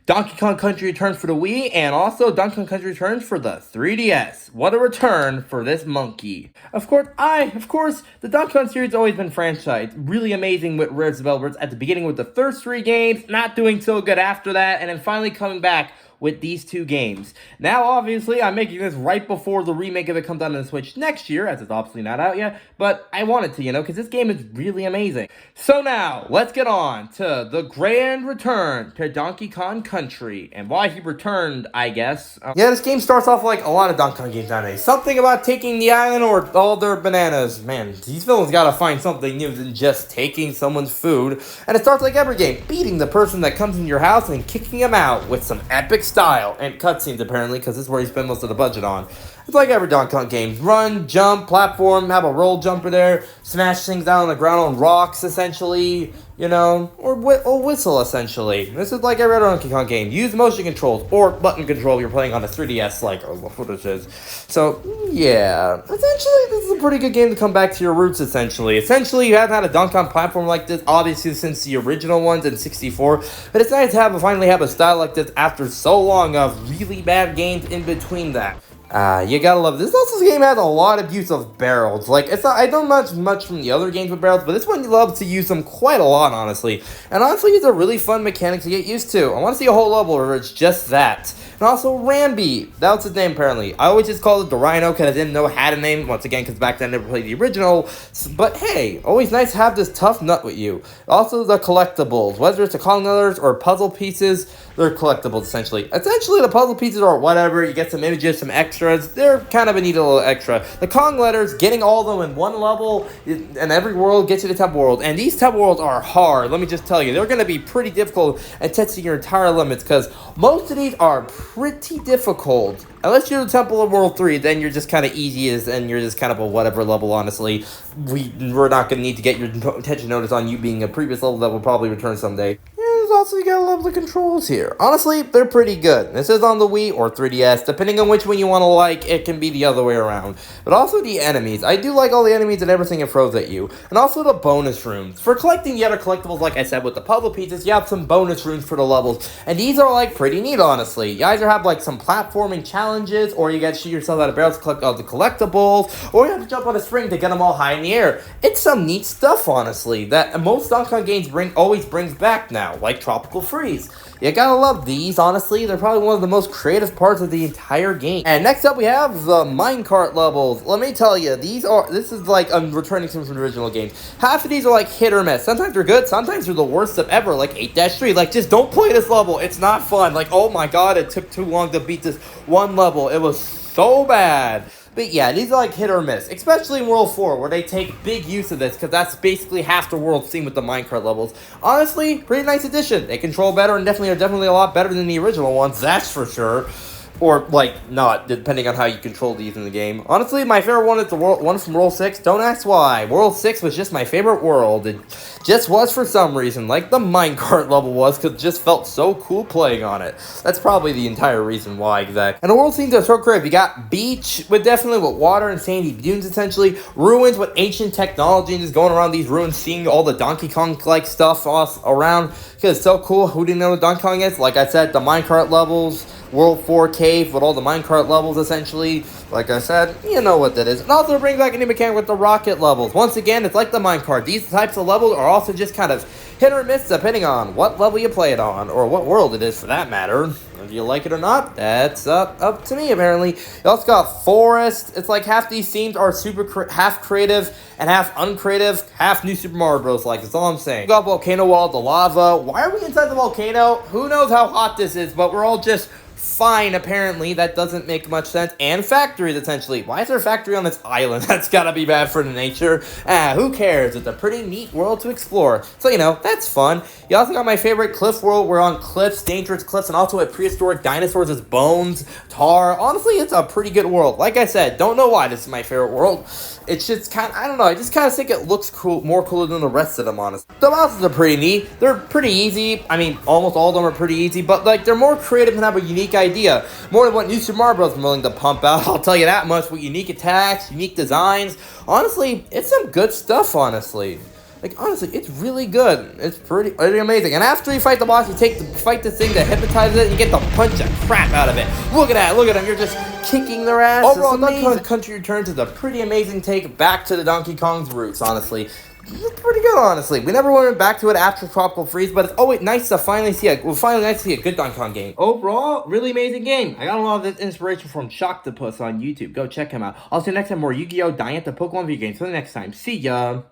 Donkey Kong Country returns for the Wii, and also Donkey Kong Country returns for the 3DS. What a return for this monkey. Of course, the Donkey Kong series has always been franchised. Really amazing with Rare's developers at the beginning with the first three games, not doing so good after that, and then finally coming back with these two games. Now, obviously, I'm making this right before the remake of it comes out on the Switch next year, as it's obviously not out yet, but I wanted to, because this game is really amazing. So now, let's get on to the grand return to Donkey Kong Country, and why he returned, I guess. Yeah, this game starts off like a lot of Donkey Kong games nowadays. Something about taking the island or all their bananas. Man, these villains gotta find something new than just taking someone's food. And it starts like every game, beating the person that comes in your house and kicking him out with some epic style and cutscenes apparently, because this is where you spend most of the budget on. It's like every Donkey Kong game. Run, jump, platform, have a roll jumper there, smash things down on the ground on rocks, essentially, or whistle, essentially. This is like every other Donkey Kong game. Use motion controls or button control if you're playing on a 3DS, like, or what it is. So, yeah. Essentially, this is a pretty good game to come back to your roots, essentially. Essentially, you haven't had a Donkey Kong platform like this, obviously, since the original ones in 64, but it's nice to finally have a style like this after so long of really bad games in between that. You gotta love this. Also, this game has a lot of use of barrels. Like, it's not, I don't much from the other games with barrels, but this one loves to use them quite a lot, honestly. And honestly, it's a really fun mechanic to get used to. I want to see a whole level where it's just that. And also, Rambi. That was his name, apparently. I always just called it the Rhino because I didn't know it had a name. Once again, because back then I never played the original. But hey, always nice to have this tough nut with you. Also, the collectibles. Whether it's the Kong letters or puzzle pieces, they're collectibles, essentially. Essentially, the puzzle pieces are whatever. You get some images, some extras. They're kind of a neat little extra. The Kong letters, getting all of them in one level, and every world gets you to the Temple World. And these Temple Worlds are hard. Let me just tell you. They're going to be pretty difficult at testing your entire limits, because most of these are pretty difficult. Unless you're the Temple of World 3, then you're just kind of easy, and you're just kind of a whatever level, honestly. We're not going to need to get your attention notice on you being a previous level that will probably return someday. Also, you gotta love the controls here. Honestly, they're pretty good. This is on the Wii or 3DS, depending on which one you want to like. It can be the other way around. But also the enemies. I do like all the enemies and everything it throws at you. And also the bonus rooms. For collecting the other collectibles, like I said, with the puzzle pieces, you have some bonus rooms for the levels. And these are like pretty neat, honestly. You either have like some platforming challenges, or you gotta shoot yourself out of barrels to collect all the collectibles, or you have to jump on a spring to get them all high in the air. It's some neat stuff, honestly, that most Donkey Kong games always brings back now, like Tropical Freeze. You gotta love these, honestly. They're probably one of the most creative parts of the entire game. And next up, we have the minecart levels. Let me tell you, this is like returning from the original games. Half of these are like hit or miss. Sometimes they're good, sometimes they're the worst of ever, like 8-3. Like, just don't play this level. It's not fun. Like, oh my god, it took too long to beat this one level. It was so bad. But yeah, these are like hit or miss, especially in World 4, where they take big use of this, because that's basically half the world seen with the minecart levels. Honestly, pretty nice addition. They control better and definitely are a lot better than the original ones, that's for sure. Or, like, not, depending on how you control these in the game. Honestly, my favorite one is the one from World 6. Don't ask why. World 6 was just my favorite world. It just was for some reason, like the minecart level was, because it just felt so cool playing on it. That's probably the entire reason why, exactly. And the world scenes are so creative. You got beach, with water and sandy dunes, essentially. Ruins with ancient technology, and just going around these ruins, seeing all the Donkey Kong-like stuff around, because it's so cool. Who didn't know what Donkey Kong is? Like I said, the minecart levels, World 4 cave with all the minecart levels, essentially. Like I said, you know what that is. And also bring back a new mechanic with the rocket levels. Once again, it's like the minecart. These types of levels are also just kind of hit or miss depending on what level you play it on, or what world it is for that matter. If you like it or not, that's up to me, apparently. You also got forest. It's like half these themes are half creative and half uncreative, half New Super Mario Bros. Like, that's all I'm saying. You got volcano wall, the lava. Why are we inside the volcano? Who knows how hot this is, but we're all just fine, apparently. That doesn't make much sense. And factories, essentially. Why is there a factory on this island? That's gotta be bad for the nature. Who cares? It's a pretty neat world to explore. So, that's fun. You also got my favorite cliff world. We're on cliffs, dangerous cliffs, and also with prehistoric dinosaurs as bones, tar. Honestly, it's a pretty good world. Like I said, don't know why this is my favorite world. It's just kind of, I don't know, I just kind of think it looks cool, more cooler than the rest of them, honestly. The bosses are pretty neat. They're pretty easy. I mean, almost all of them are pretty easy, but, like, they're more creative and have a unique idea. More than what New Super Mario Bros. Is willing to pump out, I'll tell you that much, with unique attacks, unique designs. Honestly, it's some good stuff, honestly. Like, honestly, it's really good. It's pretty amazing. And after you fight the boss, you fight the thing that hypnotizes it, and you get to punch the crap out of it. Look at that. Look at them. You're just kicking their ass. Overall, Donkey Kong Country Returns is a pretty amazing take back to the Donkey Kong's roots, honestly. It's pretty good, honestly. We never went back to it after Tropical Freeze, but it's always nice to finally see a good Donkey Kong game. Overall, really amazing game. I got a lot of this inspiration from Shocktopus on YouTube. Go check him out. Also, next time, more Yu-Gi-Oh! Diantha Pokemon video games. Until next time, see ya!